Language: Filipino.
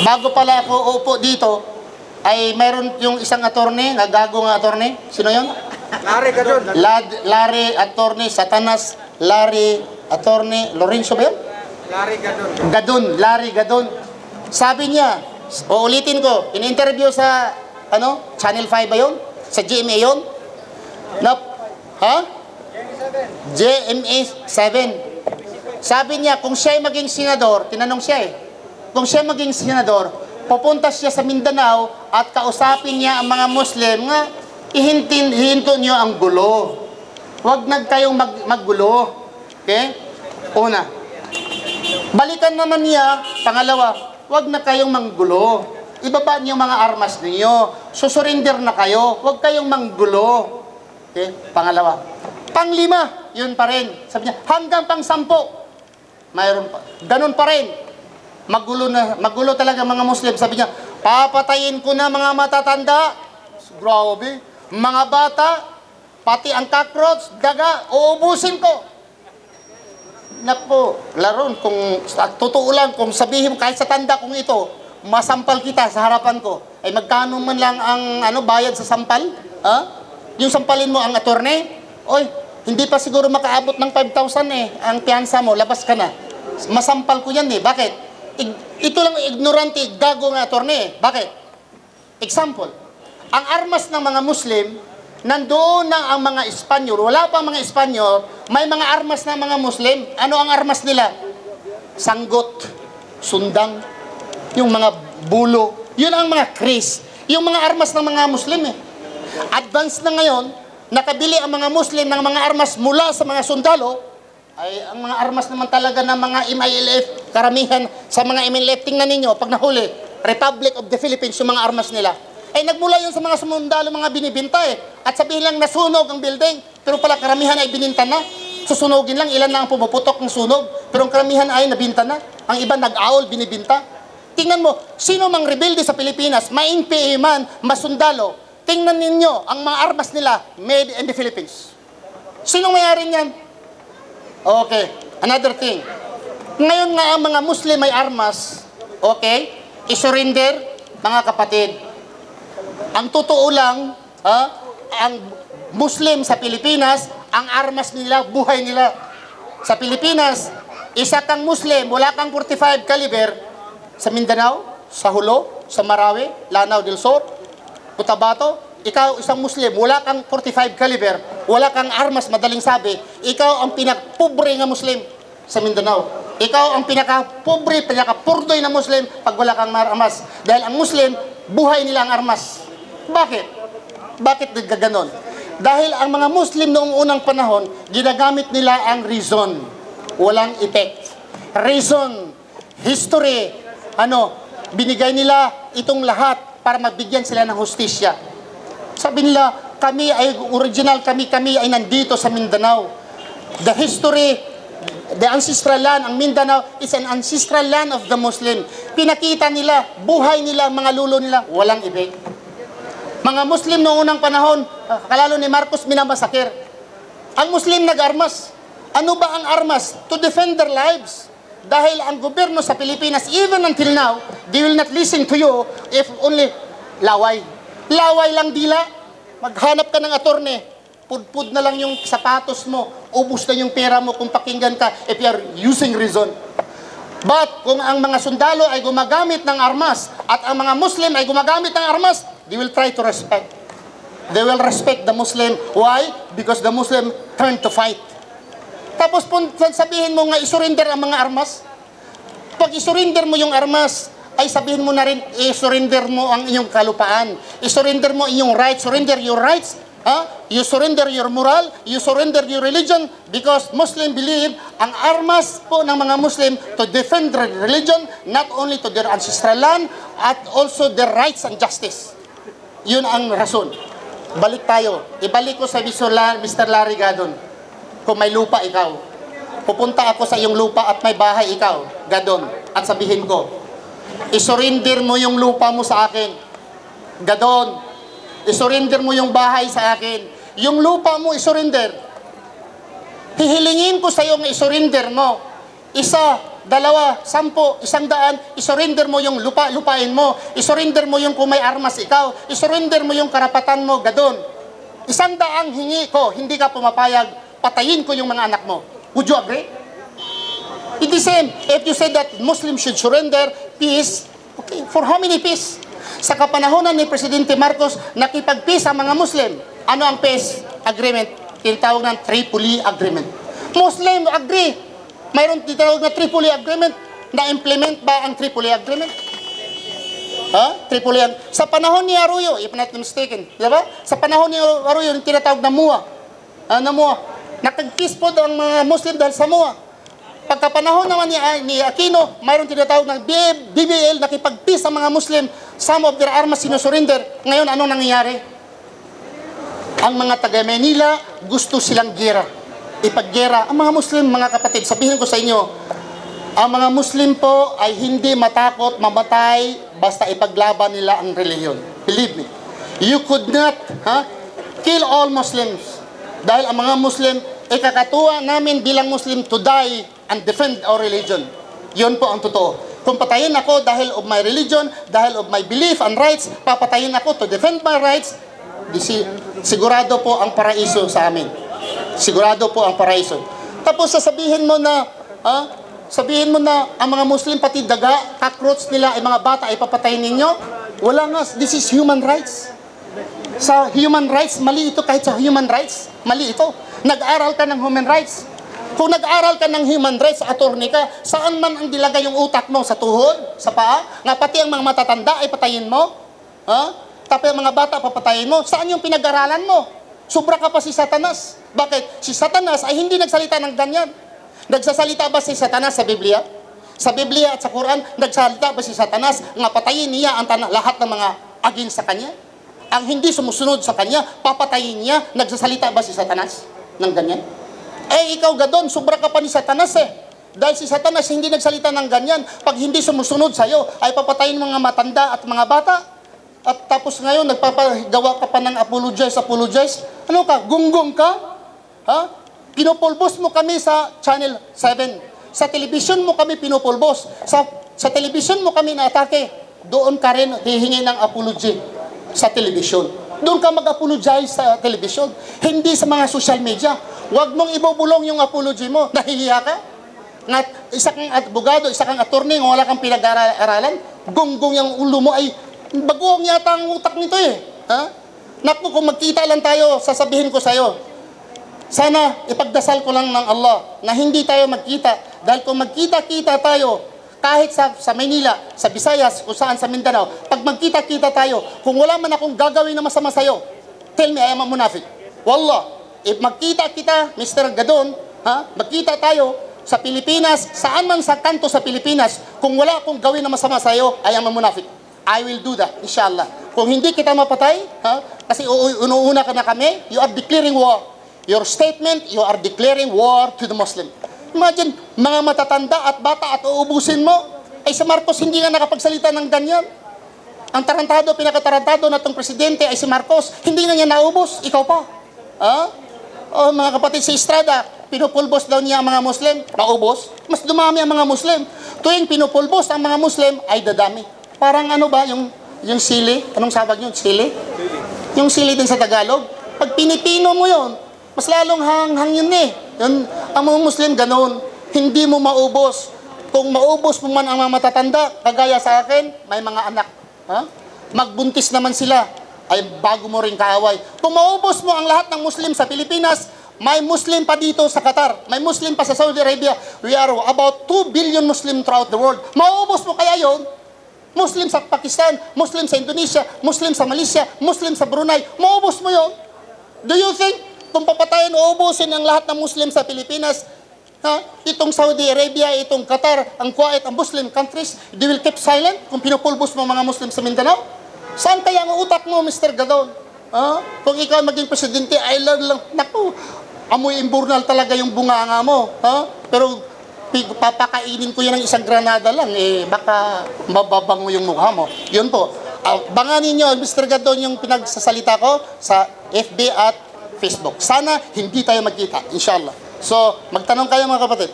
bago pala ako upo dito, ay mayroon yung isang attorney, gago nga attorney. Sino yun? Larry Gadon. Larry attorney, Satanas, Larry attorney, Lorenzo ba yun? Larry Gadon. Larry Gadon. Sabi niya, uulitin ko, in-interview sa, Channel 5 ba yun? Sa GMA yun? GMA 7. Sabi niya, kung siya ay maging senador, tinanong siya kung siya maging senador, pupunta siya sa Mindanao at kausapin niya ang mga Muslim nga, ihinto niyo ang gulo. Huwag kayong maggulo. Okay? Una. Balikan naman niya, pangalawa, huwag na kayong manggulo. Ibaba niyo mga armas niyo. Susurinder na kayo. Huwag kayong manggulo. Okay? Pangalawa. Panglima, yun pa rin. Sabi niya, hanggang pang-10. Mayroon pa. Ganun pa rin. Magulo talaga mga Muslim. Sabi niya, papatayin ko na mga matatanda. Grabe. Mga bata, pati ang cockroach, daga, uubusin ko. Naku, laron, kung totoo lang, kung sabihin mo, kahit sa tanda kong ito, masampal kita sa harapan ko, ay magkano man lang ang bayad sa sampal? Yung sampalin mo ang attorney, oy, hindi pa siguro makaabot ng 5,000 ang piyansa mo, labas ka na. Masampal ko yan Bakit? Ito lang ignorante, gago ng attorney Bakit? Example, ang armas ng mga Muslim, nandoon na ang mga Espanyol, wala pa mga Espanyol, may mga armas ng mga Muslim. Ano ang armas nila? Sanggot, sundang, yung mga bulo, yun ang mga kris. Yung mga armas ng mga Muslim Advance na ngayon, nakabili ang mga Muslim ng mga armas mula sa mga sundalo, ay ang mga armas naman talaga ng mga MILF, karamihan sa mga MILF, tingnan ninyo, pag nahuli, Republic of the Philippines, yung mga armas nila. Ay nagmula yun sa mga sundalo, mga binibinta At sabihin lang nasunog ang building, pero pala karamihan ay bininta na. Susunogin lang, ilan na ang pumuputok ng sunog, pero ang karamihan ay nabinta na. Ang iba nag-awl, binibinta. Tingnan mo, sino mang rebelde sa Pilipinas, ma-NPA man, masundalo, tingnan ninyo, ang mga armas nila, made in the Philippines. Sino may-ari niyan? Okay, another thing. Ngayon nga ang mga Muslim may armas, okay, isurrender, mga kapatid. Ang totoo lang, ang Muslim sa Pilipinas, ang armas nila, buhay nila. Sa Pilipinas, isa kang Muslim, wala kang 45 caliber, sa Mindanao, sa Hulo, sa Marawi, Lanao del Sur, Cotabato, ikaw isang Muslim, wala kang 45 caliber, wala kang armas, madaling sabi, ikaw ang pinakapobre nga Muslim sa Mindanao. Ikaw ang pinakapobre, pinakapurdoy na Muslim pag wala kang armas. Dahil ang Muslim, buhay nila ang armas. Bakit? Bakit nagkaganon? Dahil ang mga Muslim noong unang panahon, ginagamit nila ang reason. Walang effect. Reason, history, binigay nila itong lahat para magbigyan sila ng hustisya. Sabi nila, kami ay original, kami ay nandito sa Mindanao. The history, the ancestral land, ang Mindanao is an ancestral land of the Muslim. Pinakita nila, buhay nila, mga lulo nila, walang effect. Mga Muslim noong unang panahon, kalalo ni Marcos, minamasakir. Ang Muslim nag-armas. Ano ba ang armas? To defend their lives. Dahil ang gobyerno sa Pilipinas, even until now, they will not listen to you if only laway. Laway lang dila. Maghanap ka ng attorney. Pudpud na lang yung sapatos mo. Ubus na yung pera mo kung pakinggan ka if you are using reason. But kung ang mga sundalo ay gumagamit ng armas at ang mga Muslim ay gumagamit ng armas, they will try to respect. They will respect the Muslim. Why? Because the Muslim turned to fight. Tapos sabihin mo nga isurrender ang mga armas. Pag isurrender mo yung armas, ay sabihin mo na rin, isurrender mo ang inyong kalupaan. Isurrender mo inyong rights. Surrender your rights. You surrender your moral. You surrender your religion. Because Muslim believe ang armas po ng mga Muslim to defend their religion, not only to their ancestral land, at also their rights and justice. Yun ang rason. Balik tayo. Ibalik ko sa Mr. Larry Gadon. Kung may lupa ikaw, pupunta ako sa iyong lupa at may bahay ikaw, Gadon, at sabihin ko, isurrender mo yung lupa mo sa akin. Gadon, isurrender mo yung bahay sa akin. Yung lupa mo, isurrender. Hihilingin ko sa iyo ng isurrender mo. Isa, dalawa, 10, 100, isurrender mo yung lupain mo, isurrender mo yung kung may armas ikaw, isurrender mo yung karapatan mo, gadon. 100 hingi ko, hindi ka pumapayag, patayin ko yung mga anak mo. Would you agree? It is same. If you say that Muslims should surrender, peace, okay, for how many peace? Sa kapanahonan ni Presidente Marcos, nakipag-peace ang mga Muslim. Ano ang peace agreement? Tinatawag ng Tripoli Agreement. Muslim agree. Mayroon tinatawag na Tripoli Agreement. Na-implement ba ang Tripoli Agreement? Tripoli Agreement. Sa panahon ni Arroyo, if not mistaken, di ba? Sa panahon ni Arroyo, yung tinatawag na MUA. Nakag-peace po ang mga Muslim dahil sa MUA. Pagkapanahon naman ni Aquino, mayroon tinatawag ng BBL, nakipag-peace ang mga Muslim, some of their armas sinusurrender. Ngayon, anong nangyayari? Ang mga taga-Manila, gusto silang gera. Ipag-gera. Ang mga Muslim, mga kapatid, sabihin ko sa inyo, ang mga Muslim po ay hindi matakot, mamatay, basta ipaglaban nila ang relihiyon. Believe me. You could not kill all Muslims. Dahil ang mga Muslim, ikakatuwa namin bilang Muslim to die and defend our religion. Yun po ang totoo. Kung patayin ako dahil of my religion, dahil of my belief and rights, papatayin ako to defend my rights, sigurado po ang paraiso sa amin. Sigurado po ang paraiso. Tapos sasabihin mo na, ang mga Muslim pati daga, cockroach nila, ay mga bata ay papatayin ninyo. Wala nga, this is human rights. Sa human rights, mali ito kahit sa human rights. Mali ito. Nag-aral ka ng human rights. Kung nag-aral ka ng human rights, attorney ka, saan man ang dilagay yung utak mo? Sa tuhod? Sa paa? Nga pati ang mga matatanda ay patayin mo? Tapos ang mga bata papatayin mo? Saan yung pinag-aralan mo? Sobra ka pa si Satanas. Bakit? Si Satanas ay hindi nagsalita ng ganyan. Nagsasalita ba si Satanas sa Biblia? Sa Biblia at sa Quran, nagsalita ba si Satanas nga patayin niya ang lahat ng mga against sa kanya? Ang hindi sumusunod sa kanya, papatayin niya. Nagsasalita ba si Satanas ng ganyan? Ikaw gadon, sobra ka pa ni Satanas Dahil si Satanas hindi nagsalita ng ganyan. Pag hindi sumusunod sa'yo, ay papatayin mga matanda at mga bata. At tapos ngayon, nagpapagawa ka pa ng apologize. Ano ka? Gunggong ka? Pinupulbos mo kami sa Channel 7. Sa television mo kami pinupulbos. Sa television mo kami na-atake. Doon ka rin hihingi ng apology sa television. Doon ka mag-apologize sa television. Hindi sa mga social media. Huwag mong ibubulong yung apology mo. Nahihiya ka? Nga, isa kang abogado, isa kang attorney, wala kang pinag-aralan, gonggong yung ulo mo ay bagoong yata ang utak nito Naku, kung magkita lang tayo, sasabihin ko sa'yo, sana ipagdasal ko lang ng Allah na hindi tayo magkita. Dahil kung magkita-kita tayo, kahit sa Manila, sa Visayas, kung saan sa Mindanao, pag magkita-kita tayo, kung wala man akong gagawin na masama sa'yo, tell me, I am a munafiq. Wallah, if magkita kita, Mr. Gadon, magkita tayo sa Pilipinas, saan man sa kanto sa Pilipinas, kung wala akong gawin na masama sa'yo, I am a munafiq. I will do that, inshallah. Kung hindi kita mapatay, kasi unuuna ka na kami, you are declaring war. Your statement, you are declaring war to the Muslim. Imagine, mga matatanda at bata at uubusin mo. Ay si Marcos hindi nga nakapagsalita ng ganyan. Ang tarantado, pinakatarantado na itong presidente ay si Marcos. Hindi nga niya naubos. Ikaw pa. Mga kapatid sa Estrada, pinupulbos daw niya ang mga Muslim. Naubos. Mas dumami ang mga Muslim. Tuwing pinupulbos ang mga Muslim, ay dadami. Parang ano ba, yung sili? Anong sabag yun? Sili? Yung sili din sa Tagalog. Pag pinipino mo yun, mas lalong hanghang yun Yun, ang mga Muslim ganoon, hindi mo maubos. Kung maubos mo man ang mga matatanda, kagaya sa akin, may mga anak. Magbuntis naman sila, ay bago mo rin kaaway. Kung maubos mo ang lahat ng Muslim sa Pilipinas, may Muslim pa dito sa Qatar, may Muslim pa sa Saudi Arabia. We are about 2 billion Muslim throughout the world. Maubos mo kaya yon? Muslim sa Pakistan, Muslim sa Indonesia, Muslim sa Malaysia, Muslim sa Brunei. Maubos mo yon? Do you think kung papatayin o ubusin ang lahat ng Muslim sa Pilipinas, itong Saudi Arabia, itong Qatar, ang Kuwait, ang Muslim countries, they will keep silent kung pinupulbos mo mga Muslim sa Mindanao? Saan kaya ang utak mo, Mr. Gadon? Kung ikaw maging presidente, ay lang, naku, amoy imburnal talaga yung bunganga mo. Pero papakainin ko yan ng isang granada lang, baka mababango yung mukha mo. Yun po. Banganin nyo, Mr. Gadon, yung pinagsasalita ko sa FB at Facebook. Sana hindi tayo magkita, inshallah. So, magtanong kayo mga kapatid.